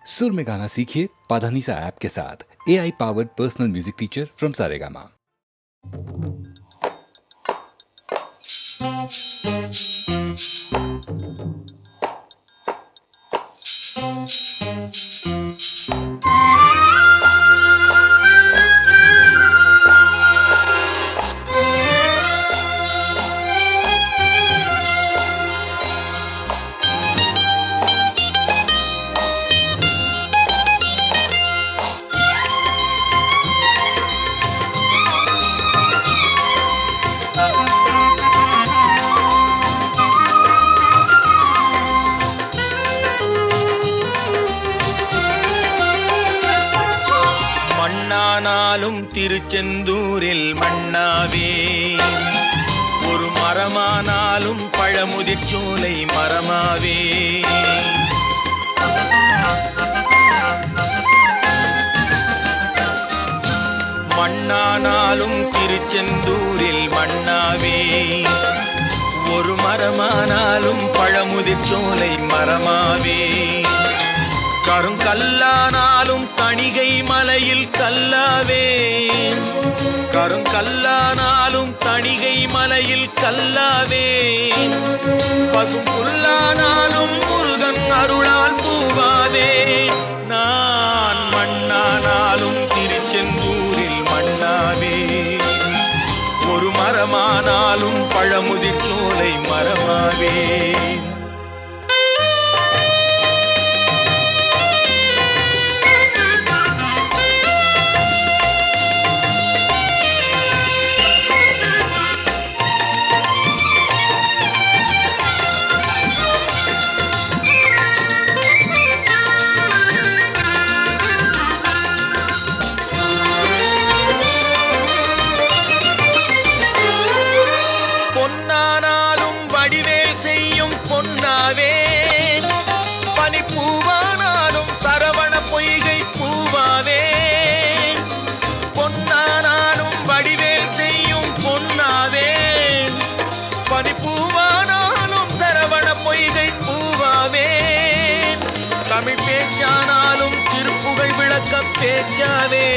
सुर में गाना सीखिए पाधानीसा ऐप के साथ। AI powered personal music teacher from Saregama. மண்ணானாலும் திருச்செந்தூரில் மண்ணாவே, ஒரு மரமானாலும் பழமுதிர் சோலை மரமாவே. மண்ணானாலும் திருச்செந்தூரில் மண்ணாவே, ஒரு மரமானாலும் பழமுதிர் சோலை மரமாவே. கருங்கல்லானாலும் தணிகை மலையில் கல்லாவே, கருங்கல்லானாலும் தணிகை மலையில் கல்லாவே. பசும் புல்லானாலும் முருகன் அருளால் பூவாவே. நான் மண்ணானாலும் திருச்செந்தூரில் மண்ணாவே, ஒரு மரமானாலும் பழமுதிர் சோலை மரமாவே. பொன்னானாலும் வடிவேல் செய்யும் பொன்னாவே, பனிப்பூவானாலும் சரவண பொய்கை பூவாவே. பொன்னானாலும் வடிவேல் செய்யும் பொன்னாவே, பனிப்பூவானாலும் சரவண பொய்கை பூவாவே. தமிழ் பேச்சானாலும் திருப்புகழ் விளக்க பேச்சாவே,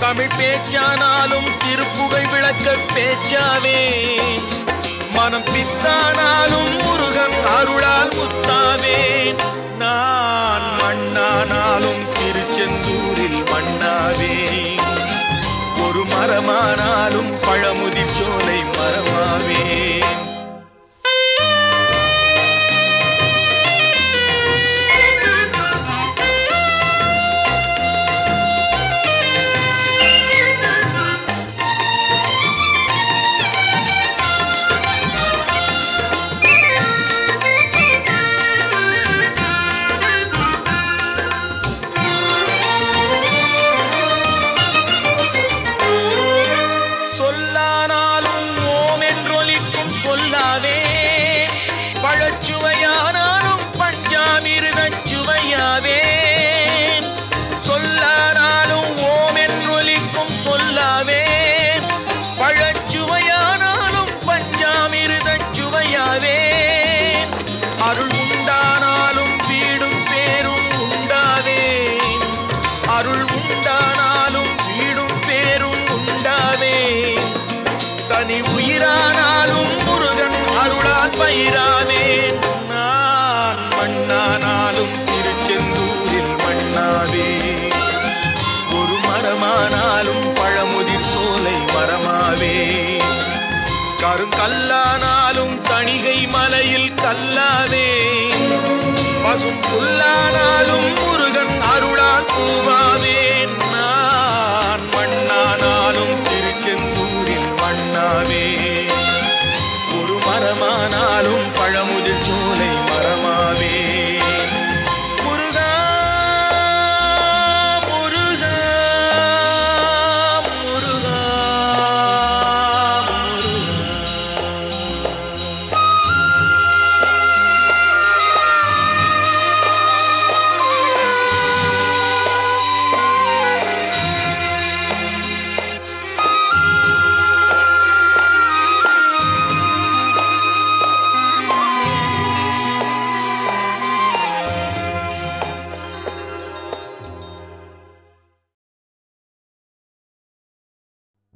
தமிழ் பேச்சானாலும் திருப்புகழ் விளக்க பேச்சாவே. மனம் பித்தானாலும் முருகன் அருளால் முத்தாவே. நான் மண்ணானாலும் திருச்செந்தூரில் மண்ணாவே, ஒரு மரமானாலும் பழமுதிர் சோலை மரமாவே. சொல்லாவே, பழச்சுவையானாலும் பஞ்சாமிர்தச் சுவையாவே. சொல்லானாலும் ஓம் என்றொலிக்கும் சொல்லாவே, பழச்சுவையானாலும் பஞ்சாமிர்தச் சுவையாவே. அருள் உண்டானாலும் வீடும் பேரும் உண்டாவே, அருள் உண்டானாலும் வீடும் பேரும் உண்டாவே. தனி உயிரானாலும் முருகன் அருளால் பயிராவேன். நான் மண்ணானாலும் திருச்செந்தூரில் மண்ணாவே, ஒரு மரமானாலும் பழமுதிர் சோலை மரமாவே. கருங்கல்லானாலும் தணிகை மலையில் கல்லாவே, பசும் புல்லானாலும் முருகன் அருளால் பூவாவேன். நான் மண்ணானாலும் திருச்செந்தூரில் மண்ணாவே, ஒரு மரமானாலும் பழமுதிர் சோலை மரமாவே. முருகா முருகா முருகா முருகா.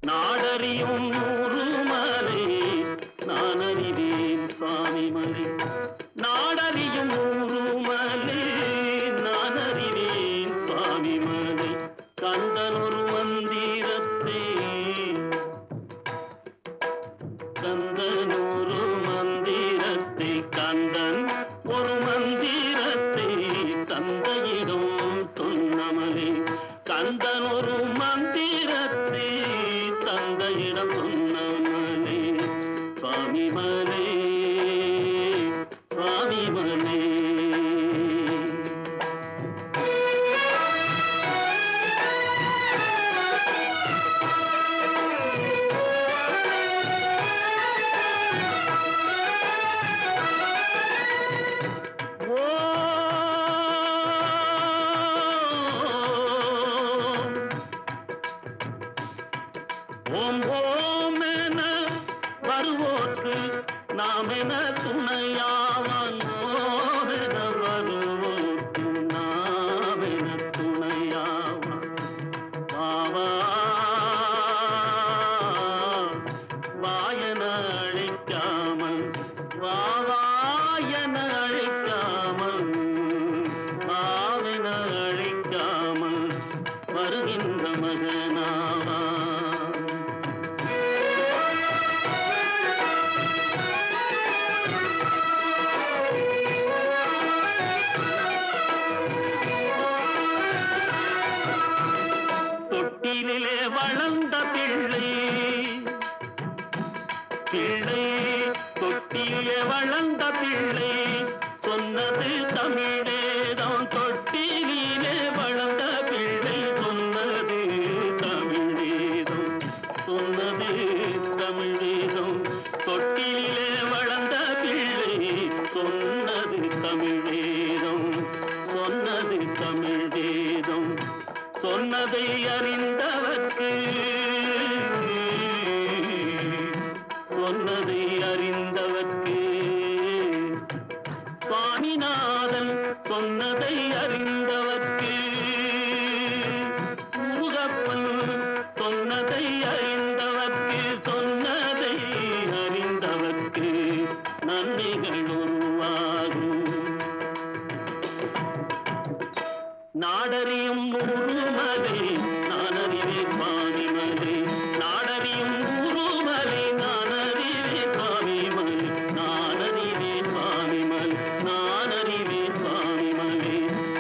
நாடறியும் ஊருமலை நான் அறிவேன் சுவாமி மலை. நாடறியும் ஊருமலை நான் அறிவேன் சுவாமி மலை. கந்தன் ஒரு மந்திரத்தை கந்தன் ஒரு மந்திரத்தை கந்தன் ஒரு மந்திரத்தை தந்தையிடம் சொன்னமலே. கந்தன் ஒரு மந்திரத்தை தந்தையிடம் சொன்னமலே. சுவாமி மலே சுவாமி மலே. ஓம் ஓம் என வருவோர்க்கு நாம் என துணையாவான். ஓம் என வருவோர்க்கு நாம் என துணையாவான். பாவா வாயன அழைக்காமல் வாவாயன அழைக்காமல் வாவென அழைக்காமல் வருகின்ற மகனாவா. தொட்டிலே வளர்ந்த பிள்ளை பிள்ளை தொட்டிலே வளர்ந்த பிள்ளை சொன்னது தமிழேதான். தொட்டிலே வளர்ந்த பிள்ளை சொன்னது தமிழேதான். சொன்னது தமிழேதான். தொட்டிலே வளர்ந்த பிள்ளை சொன்னது தமிழேதான். சொன்னது தமிழேதான். சொன்னதை அறிந்தவர்க்கு சொன்னதை அறிந்தவர்க்கு சுவாமிநாதன் சொன்னதை அறிந்தவர்க்கு முருகப்பன் சொன்னதை அறிந்தவர்க்கு சொன்னதை அறிந்தவர்க்கு நன்மைகள் உருவாகும். நாடறியும் ஊருமலை நான் அறிவேன் சுவாமி மலை. நாடறியும் ஊருமலை நான் அறிவேன் சுவாமி மலை. நான் அறிவேன் சுவாமி மலை. நான் அறிவேன் சுவாமி மலை.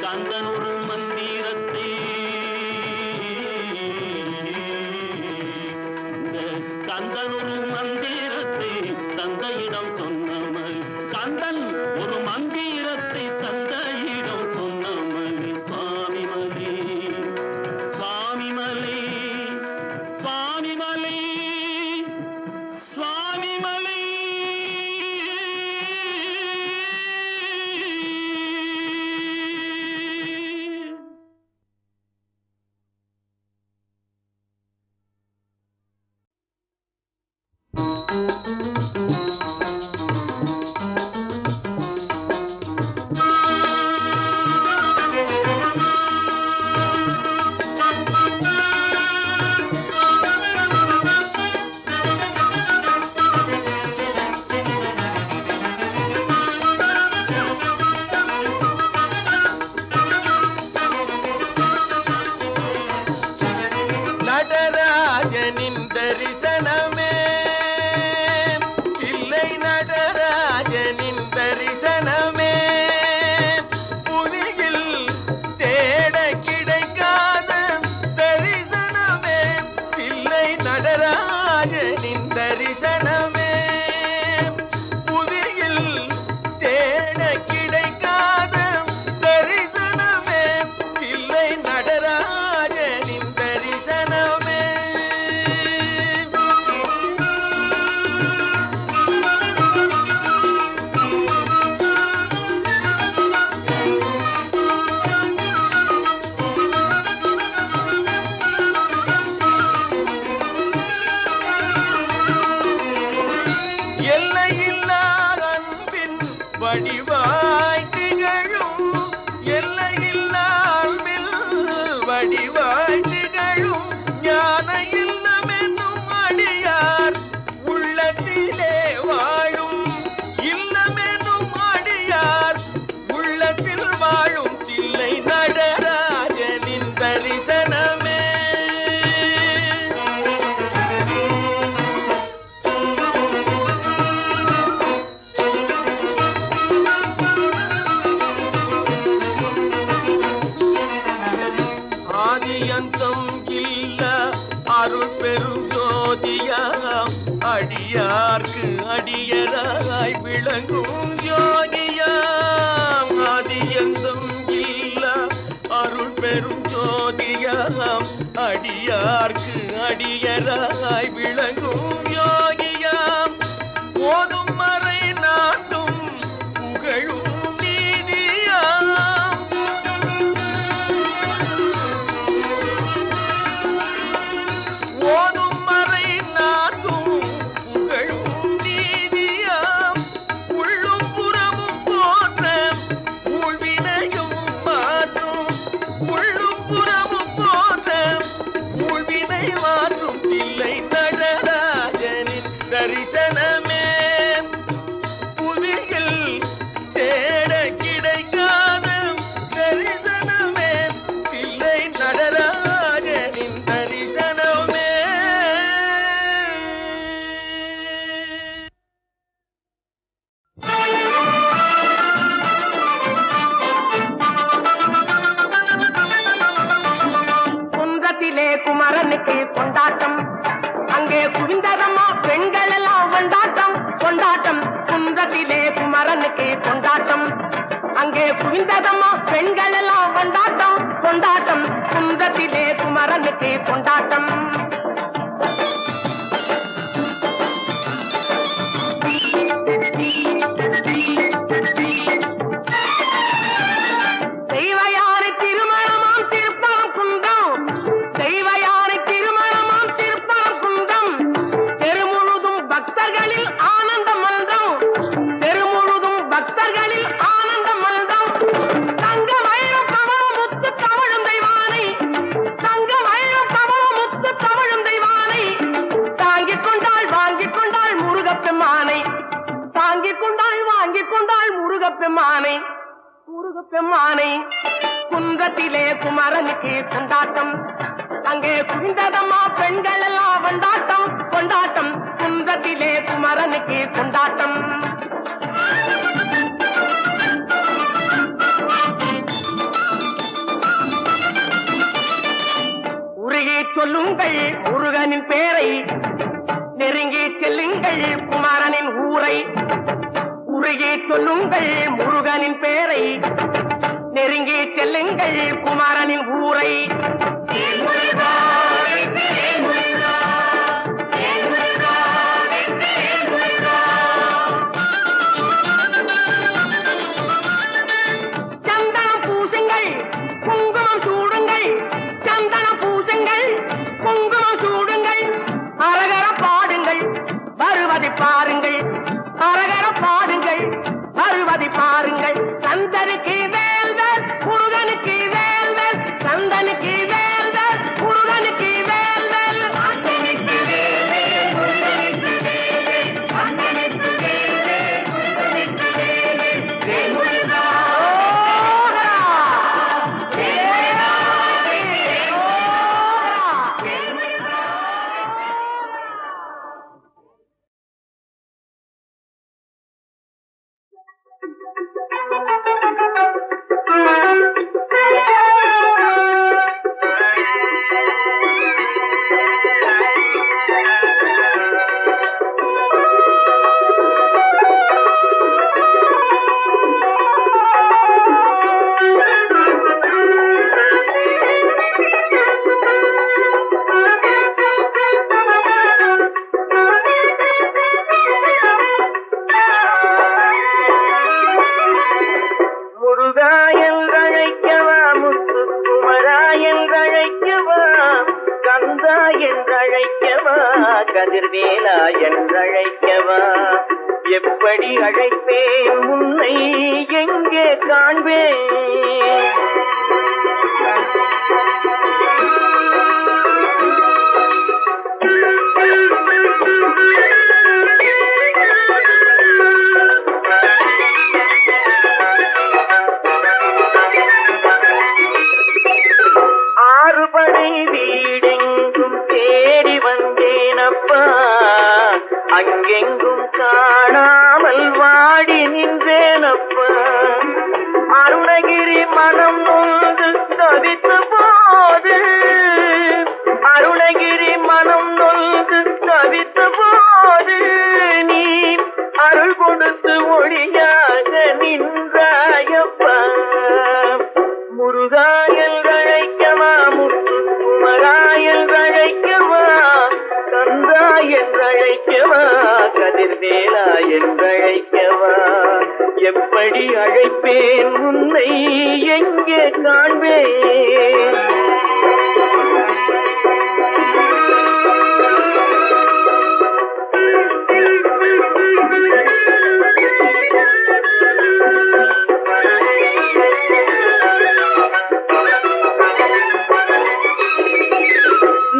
கந்தன் ஒரு மந்திரத்தை கந்தன் ஒரு மந்திரத்தை தந்தையிடம் சொன்னமல். கந்தன் ஒரு மந்திரத்தை தந்தையிடம் சொன்னமல். சுவாமி மலை சுவாமி மலை அருள் பெரும் ஜோதியாம் அடியார்க்கு அடியராய் விளங்கும் ஜோதியாம் ஆதியந்தம் இல்லா அருள் பெரும் ஜோதியாம் அடியார்க்கு அடியராய் விளங்கும் யோகியாம் ஓதும் மறை நாட்டும் புகழும் நீதியாம் ஓதும் மறை நாட்டும் புகழும் நீதியாம் உள்ளும் புறமும் போற்ற ஊழ்வினையும் மாற்றும் உள்ளும் புறமும் போற்ற ஊழ்வினை மாற்றும் இல்லை நடராஜனின் தரிசனமே புவியில் தேட கிடைக்காத தரிசனமே இல்லை நடராஜனின் தரிசனமே. குன்றத்திலே குமரனுக்கு கொண்டாட்டம், அங்கே குவிந்ததம்மா பெண்கள் எல்லாம் கொண்டாட்டம் கொண்டாட்டம். குன்றத்திலே குமரனுக்கு கொண்டாட்டம், அங்கே குவிந்ததம்மா பெண்கள் எல்லாம் கொண்டாட்டம் கொண்டாட்டம். குன்றத்திலே குமரனுக்கு கொண்டாட்டம். தெய்வயானை திருமணமாம் திருப்பரம் குன்றம், தெய்வயானை திருமணமாம் திருப்பரம் குன்றம். தெருமுழுதும் பக்தர்களில் ஆனந்த மல்தம், தெருமுழுதும் பக்தர்களில் ஆனந்த மல்தம். தங்க வைரம் கமல முத்து தவழும் தெய்வானை, தங்க வைரம் கமல முத்து தவழும் தெய்வானை. தாங்கிக் கொண்டாள் வாங்கிக் கொண்டாள் முருகப்பெம்மானை, தாங்கிக் கொண்டாள் வாங்கிக் கொண்டாள் முருகப்பெம்மானை முருகப்பெம்மானை. குன்றத்திலே குமரனுக்கு கொண்டாட்டம், அங்கே குவிந்ததம்மா பெண்கள் எல்லாம் கொண்டாட்டம் கொண்டாட்டம். குன்றத்திலே குமரனுக்கு கொண்டாட்டம். உருகி சொல்லுங்கள் முருகனின் பேரை, நெருங்கி செல்லுங்கள் குமரனின் ஊரை. உருகி சொல்லுங்கள் முருகனின் பேரை, நெருங்கி செல்லுங்கள் குமரனின் ஊரை. சந்தனம் பூசுங்கள் குங்குமம் சூடுங்கள், சந்தனம் பூசுங்கள் குங்குமம் சூடுங்கள். அரகர பாடுங்கள் வருவதை பாருங்கள், அரகர பாடுங்கள் வருவதை பாருங்கள். சந்தனுக்கு வேல்வேல் முருகனுக்கு வேல்வேல், சந்தனுக்கு வேல்வேல் முருகனுக்கு வேல்வேல். சந்தனுக்கு வேல்வேல் முருகனுக்கு வேல்வேல், சந்தனுக்கு வேல்வேல் முருகனுக்கு வேல்வேல். வேல் முருகா ஓஹரா, வேலா வேல் ஓஹரா, வேல் முருகா. முருகா என்றழைக்கவா, முத்துக்குமரா என்றழைக்கவா, கந்தா என்றழைக்கவா, கதிர்வேலா என்றழைக்கவா. எப்படி அழைப்பேன் உன்னை எங்கே காண்பேன்? ஆறுபடை வீடெங்கும் தேடி வந்தேனப்பா, அங்கெங்கும் காணாமல் வாடி நின்றேனப்பா. அருணகிரி மனம் நொந்து தவித்த போது, அருணகிரி மனம் முருகாயல் அழைக்கவா முத்துக்குமராயல் அழைக்கவா கந்தா என்றழைக்கவா கதிர்வேலா என்றழைக்கவா எப்படி அழைப்பேன் உன்னை எங்கே காண்பேன்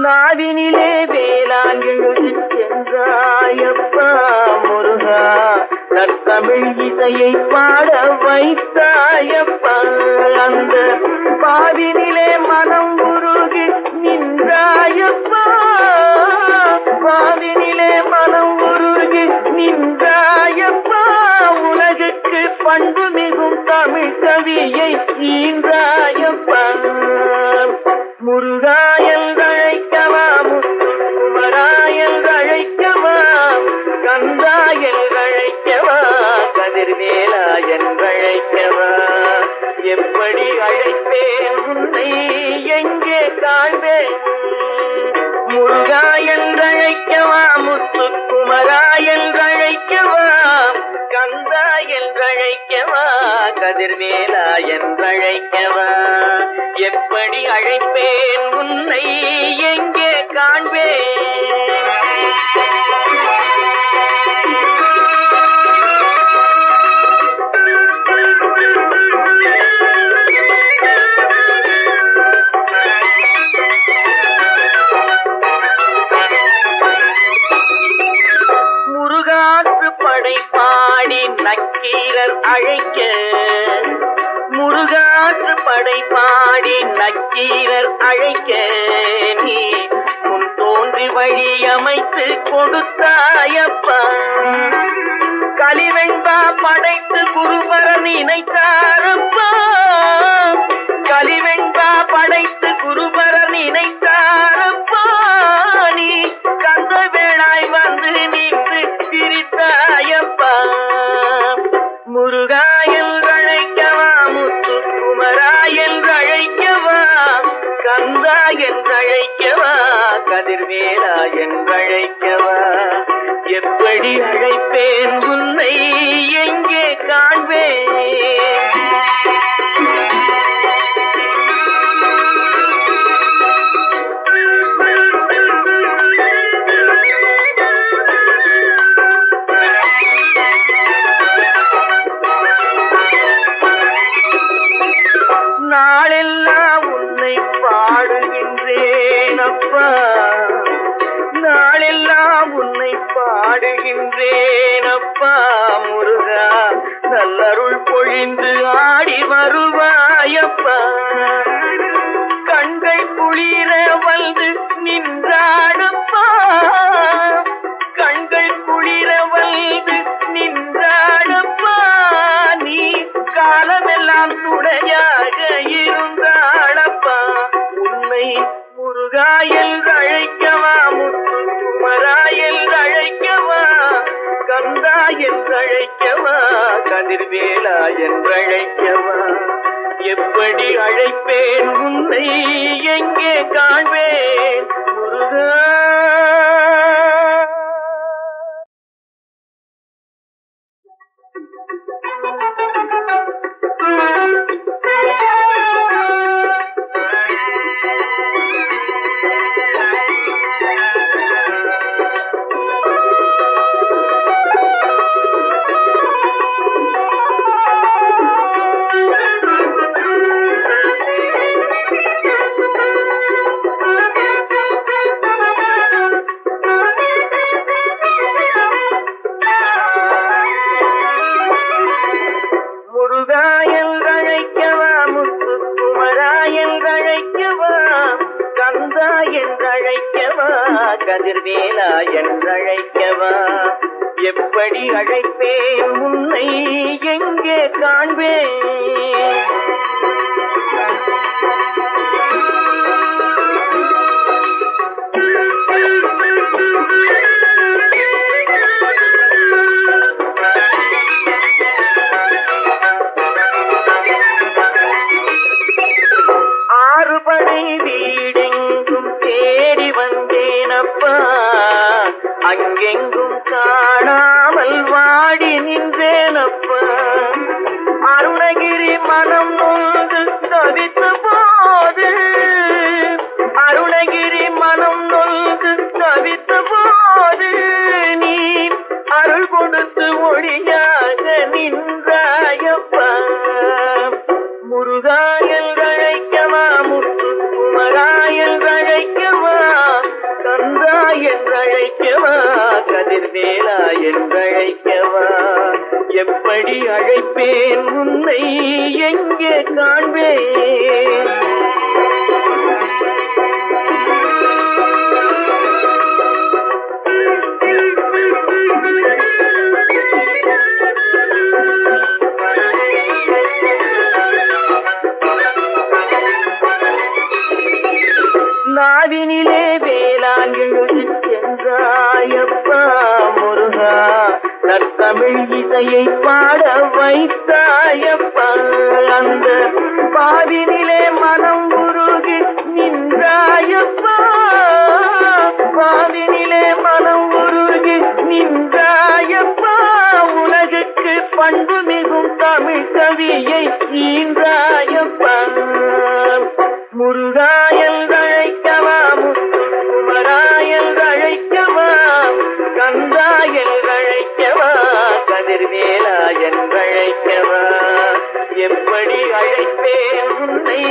நாவினிலே வேளாண் எழுதி சென்றாயப்பா முருகா நற்தமிழ் இசையை பாட வைத்தாயப்பா அந்த பாவினிலே மனம் உருகி நின்றாயப்பா பாவினிலே மனம் உருகி நின்றாயப்பா உலகுக்கு பண்பு மிகும் தமிழ் கவியை ஈன்றாயப்பா முருகாயல் அழைக்கவா முத்துக்குமராயல் அழைக்கவா கந்தாயல் அழைக்கவா கதிர்வேலா என்றழைக்கவா எப்படி அழைப்பேன் உன்னை எங்கே காண்பேன் முருகாயல் அழைக்கவா முத்துக்குமராயல் அழைக்கவா கந்தாயல் அழைக்கவா கதிர்வேலா என்றழைக்கவா எப்படி அழைப்பேன் உன்னை எங்கே காண்பேன் முருகாற்று படை பாடி நக்கீரர் அழைக்க முருகாற்று படை பாடி நக்கீரர் அழைக்க நீ முன் தோன்றி வழி அமைத்து கொடுத்தாயப்பா கலிவெண்பா படைத்து குருபரன் இணைத்தாரப்பா கலிவெண்பா படைத்து குருபரன் இணைத்தாரப்பா நீ கந்த வேளாய் வந்து நின்று பிரித்தாயப்பா முருகாயல் அழைக்கவா முத்துக்குமராயல் அழைக்கவா கந்தா என்றழைக்கவா கதிர்வேலா என்றழைக்கவா எப்படி அழைப்பேன் உன்னை எங்கே காண்பேன் நாளெல்லாம் உன்னை பாடுகின்றேன் அப்பா நாளெல்லாம் உன்னை பாடுகின்றேன் அப்பா முருகா நல்லருள் பொழிந்து ஆடி வருவாயப்பா கண்கள் குளிர வந்து நின்றாடப்பா கண்கள் குளிர வந்து நின்றாடப்பா நீ காலமெல்லாம் துணையாக இருந்தாளப்பா உன்னை முருகாயல் அழைக்கவா முத்துக்குமராயல் அழைக்கவா கந்தா என்றழைக்கவா கதிர்வேலா என்றழைக்கவா எப்படி அழைப்பேன் உன்னை எங்கே காண்பேன் முருகா கதிர்வேலா என்றழைக்கவா எப்படி அழைப்பேன் உன்னை எங்கே காண்பேன் அங்கெங்கும் காணாமல் வாடி நின்றேனப்பா. அருணகிரி மனம் நொந்து தவித்த போது, அருணகிரி மனம் நொந்து தவித்த போது, நீ அருள் கொடுத்து ஒளியாக நின்றாயப்பா. முருகா என்றழைக்கவா, முத்துக்குமரா என்றழைக்கவா, கந்தா என்றழைக்கவா, கதிர்வேலா என்றழைக்கவா, எப்படி அழைப்பேன் உன்னை எங்கே காண்பேன்? நாவினிலே வேளாண் எழுதி சென்றாயப்பா முருகா, நற்தமிழ் இசையை பாட வைத்தாயப்பா. அந்த பாவினிலே மனம் உருகி நின்றாயப்பா, பாவினிலே மனம் உருகி நின்றாயப்பா. உலகுக்கு பண்பு மிகும் தமிழ் கவியை ஈன்றாயப்பா. முருகா என்றழைக்கவா, முத்துக்குமரா என்றழைக்கவா, கந்தா என்றழைக்கவா, கதிர்வேலா என்றழைக்கவா, எப்படி அழைப்பேன் உன்னை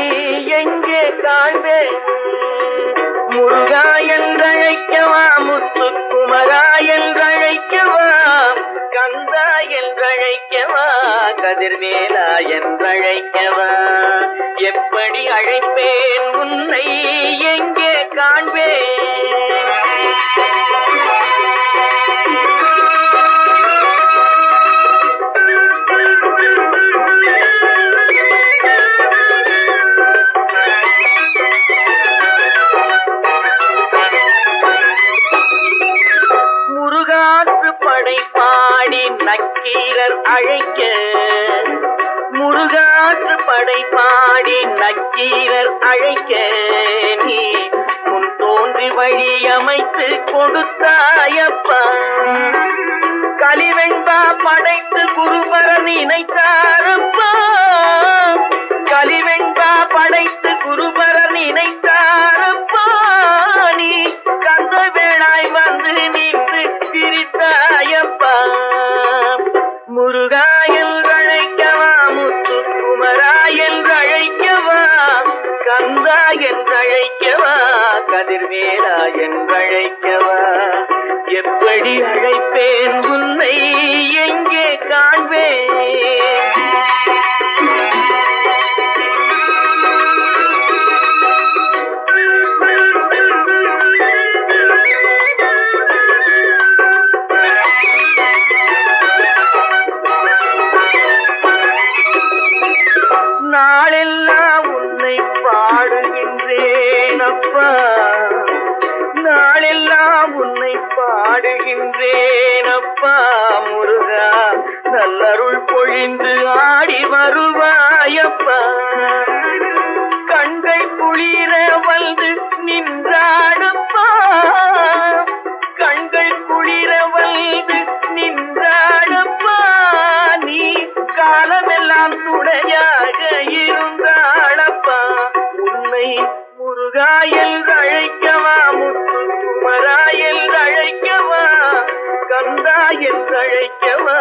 எங்கே காண்பேன்? முருகா என்றழைக்கவா, முத்துக்குமரா என்றழைக்கவா, கந்தா என்றழைக்கவா, கதிர்வேலா என்றழைக்கவா, எப்படி அழைப்பேன் உன்னை எங்கே காண்பேன்? முருகாற்று படை பாடி நக்கீரர் அழைக்க, முருகாற்று படை பாடி நக்கீரர் அழைக்க, நீ முன் தோன்றி வழி அமைத்து கொடுத்தாயப்பா. கலிவெண்பா படைத்து குருபரன் நினைத்தாரப்பா, கலிவெண்பா படைத்து குருபரன் நினைத்தாரப்பா. நீ கந்த வேளாய் வந்து நின்று சிரித்தாயப்பா. முருகா என்றழைக்கவா, முத்துக்குமரா என்றழைக்கவா, கந்தா என்றழைக்கவா, கதிர்வேலா என்றழைக்கவா, எப்படி அழைப்பேன் உன்னை எங்கே காண்பேன்? நாளெல்லாம் உன்னை பாடுகின்றேன் அப்பா, நாளெல்லாம் உன்னை பாடுகின்றேன் அப்பா. முருகா நல்லருள் பொழிந்து ஆடி வருவாயப்பா. கண்கள் குளிர வந்து நின்றாடப்பா, கண்கள் குளிர வந்து நின்றாடப்பா. நீ காலமெல்லாம் துணையாக இருந்தாளப்பா. உன்னை முருகா என்றழைக்கவா, முத்துக்குமரா என்றழைக்கவா, கந்தா என்றழைக்கவா,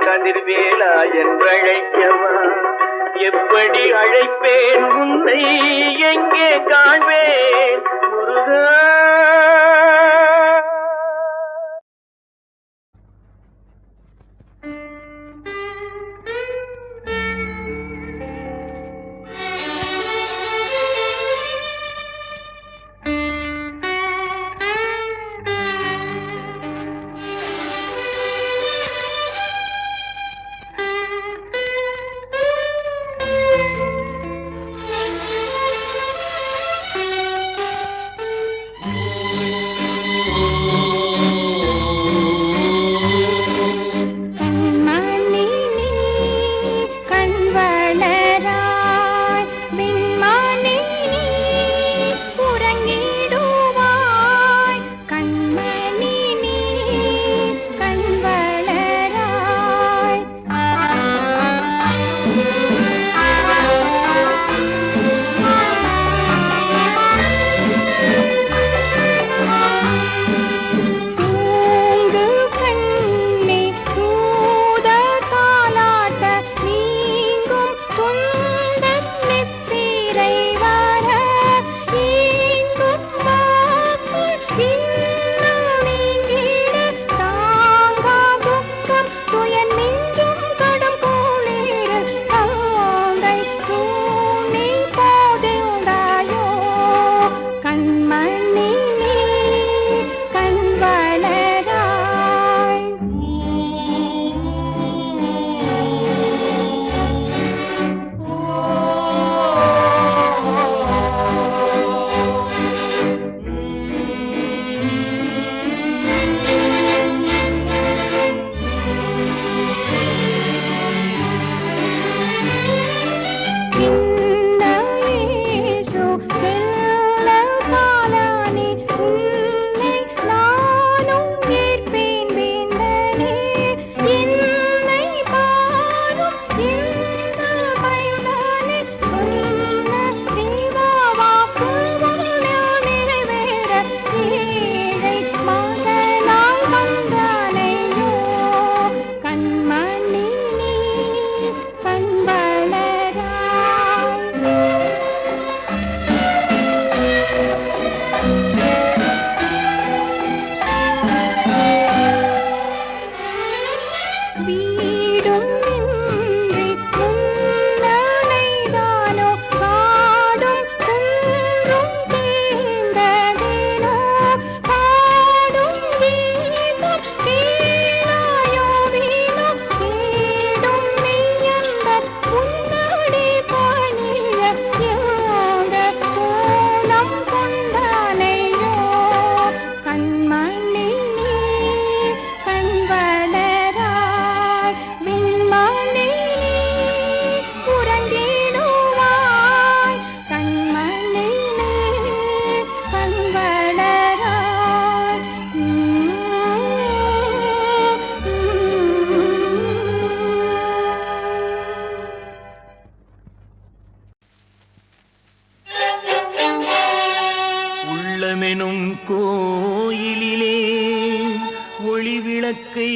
கதிர்வேலா என்றழைக்கவா, எப்படி அழைப்பேன் உன்னை எங்கே காண்பேன்? முருகா. அச்சோ செல்ல பாலானே உன்னை நானும் ஏற்பேன் வேந்தனே என்னை பாரும் இந்த மைதானே சொன்ன தேவா வாக்கு நிறைவேற ஏழை மகனாய் வந்தானையோ கண்மணி நீ கண் வளராய் வீடும் இன்றி முன்னணைதானோ காடும் குன்றும் தேர்ந்ததேனோ பாடும் கீதம் கேளாயோ வீணோ கேடும் மெய்யன்பர் உன்னடி பணிய யாக கோலம் கொண்டானையோ கண்மணி நீ கண் வளராய் விண்மணி நீ உறங்கிடுவாய் கண்மணி நீ கண் வளராய் உள்ளமெனும் கோயிலிலே ஒளி விளக்கை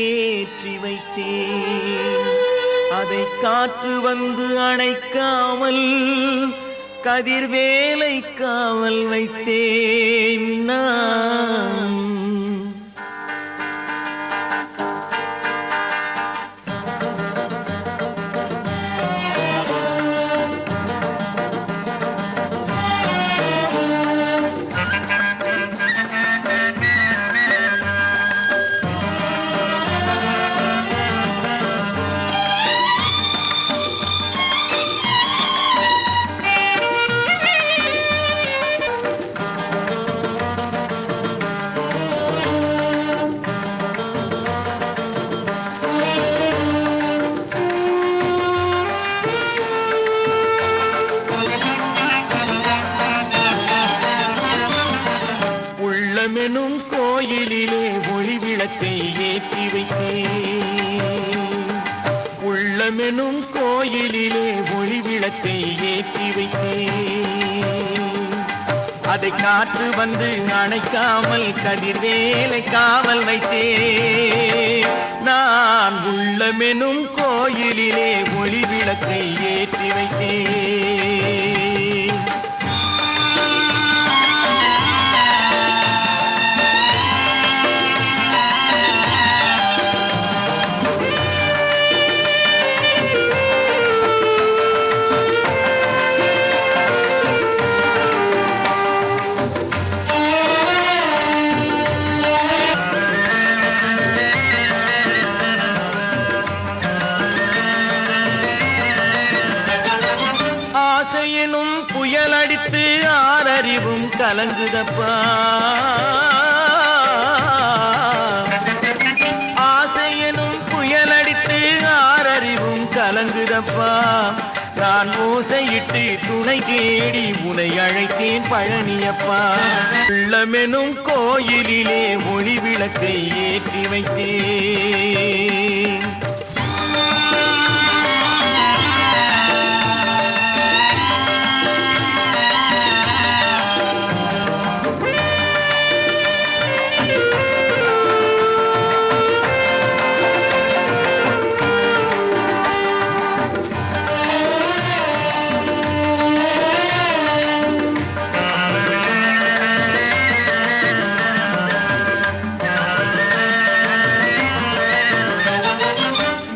ஏற்றி வைத்தேன் அதை காற்று வந்து அணைக்காமல் கதிர்வேலை காவல் வைத்தேன் நான் உள்ளமெனும் கோயிலிலே ஒளி விளக்கை ஏற்றி வைத்தேன் உள்ளமெனும் கோயிலிலே ஒளி விளக்கை ஏற்றி வைத்தேன் அதை காற்று வந்து அணைக்காமல் கதிர்வேலை காவல் வைத்தேன் நான் உள்ளமெனும் கோயிலிலே ஒளி விளக்கை ஏற்றி வைத்தேன் ஆசையெனும் புயல் அடித்து ஆறறிவும் கலங்குதப்பா ஆசையெனும் புயல் அடித்து ஆறறிவும் கலங்குதப்பா நான் ஓசையிட்டு துணை தேடி உனை அழைத்தேன் பழனியப்பா உள்ளமெனும் கோயிலிலே ஒளி விளக்கை ஏற்றி வைத்தேன்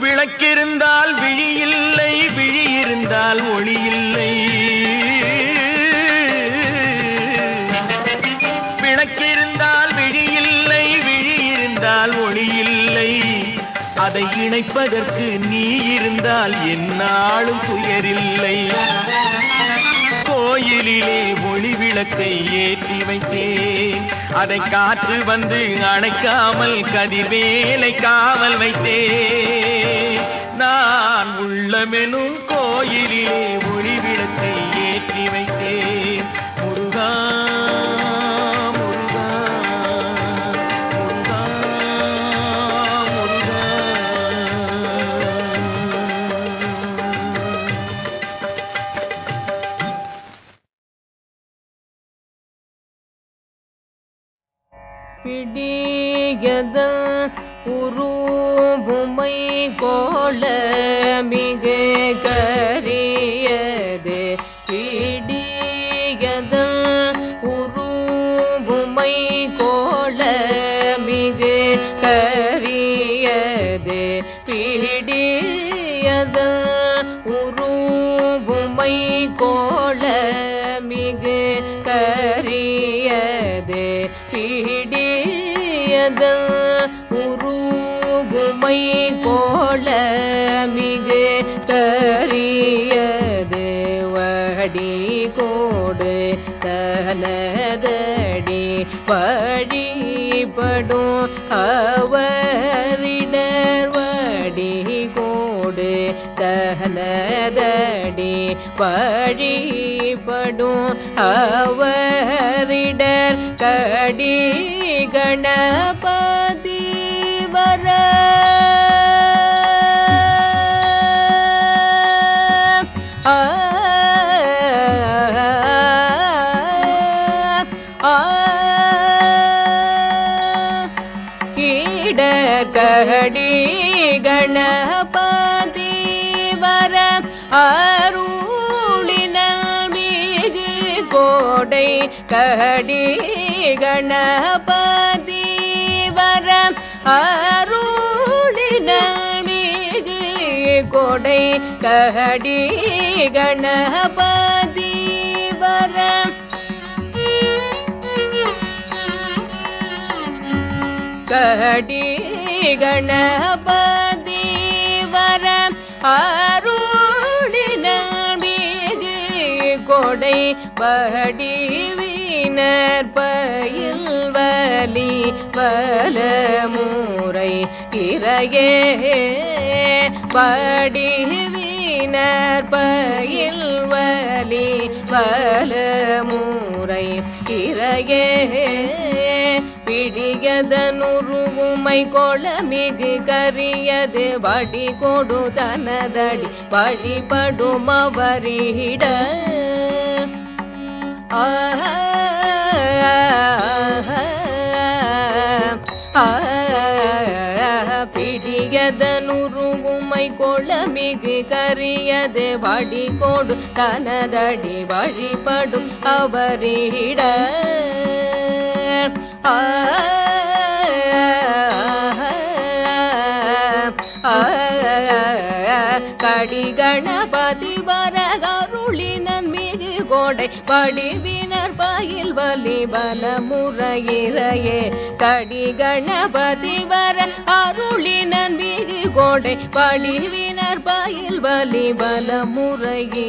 விளக்கிருந்தால் விழி இல்லை விழி இருந்தால் ஒளி இல்லை விளக்கிருந்தால் விழி இல்லை விழி இருந்தால் ஒளி இல்லை அதை இணைப்பதற்கு நீ இருந்தால் எந்நாளும் துயரில்லை கோயிலிலே ஒளி விளக்கை ஏற்றி வைத்தேன் அதை காற்று வந்து அணைக்காமல் கதிர்வேலை காவல் வைத்தேன் நான் உள்ளமெனும் கோயிலிலே ஒளி விளக்கை ஏற்றி வைத்தேன் பிடியத உருபுமை கோள மிக கரியது பிடியத உருபுமை கோள மிக கரியது பிடியத உருபுமை கோள மிக கரியது பிடியத உருகுமை கோள மிகு கரியது வடி கோடு தனதடி வழிபடும் அவரிடர் வடி கோடு தனதடி வழிபடும் அவரிடர் கடி கணபதி வர கடி கணபதி வர அருளின மிகு கோடை கடி கணபதி வர அருளின மிகு கோடை கடி கணபதி வர கடி கணபதி வர அருளின மிகு கொடை வடிவினர் பயில் வலி வலமுறை இறையே வடிவினர் பயில் வலி வலமுறை இறையே பிடியதனுருவுமை கொளமிகு கரியது வடி கொடு தனதடி வழிபடும் அவரிட பிடியதனுருவுமை கொளமிகு கரியது வடி கொடு தனதடி வழிபடும் அவரிட கடி கணபதி வர அருளின மிகு கோடை வடிவினர் பயில் வலி பலமுறையிறையே கடி கணபதி வர அருளின மிகு கோடை வடிவினர் பயில் வலி பலமுறையிறையே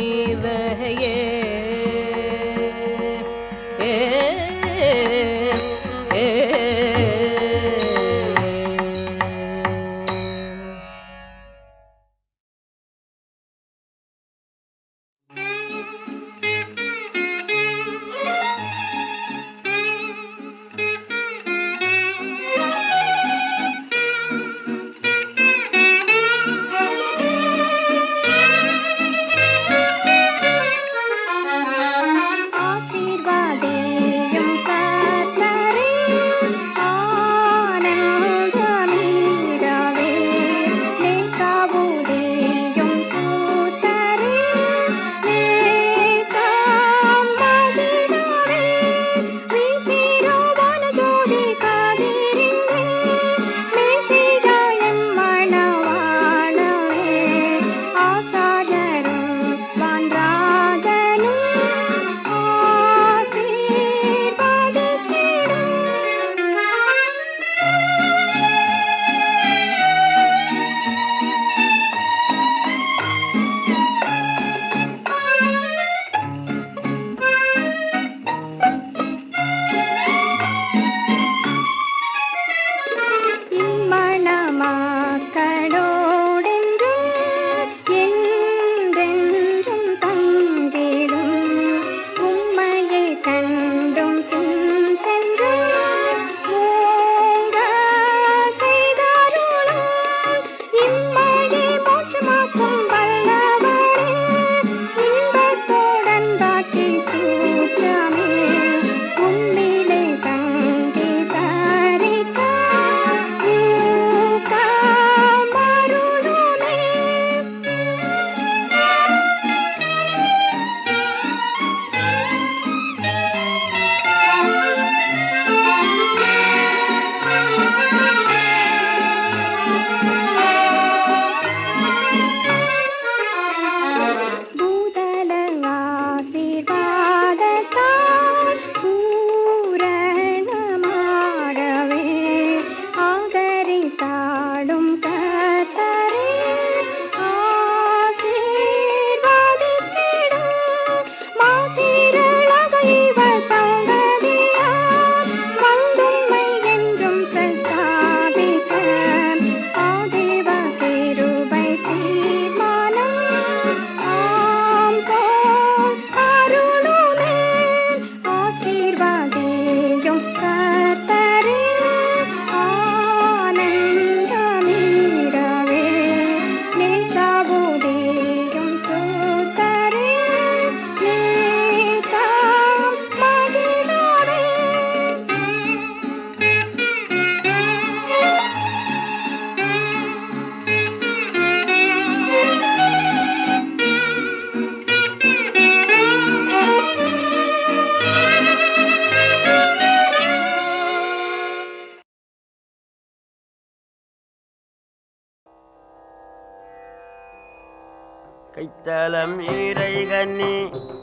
கைத்தலம் நீரை கண்ணி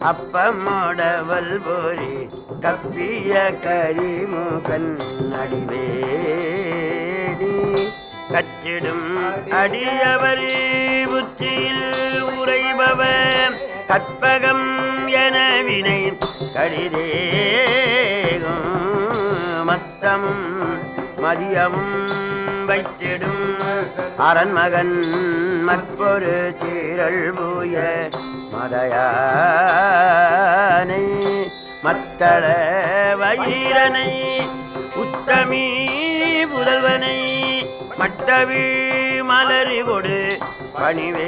அப்பமோடவல் போரி கப்பிய கரிமுகன் அடிவேணி கற்றிடும் அடியவர் புத்தியில் உரைபவர் கற்பகம் என வினை கடிதேகும் மத்தமும் மதியமும் வைத்திடும் அரண்மகன் மற்பொரு தீரள் பூய மதையானை மத்தள வயிரனை உத்தமி புதல்வனை மட்டவிழ் மலரி கொடு பணிவேனே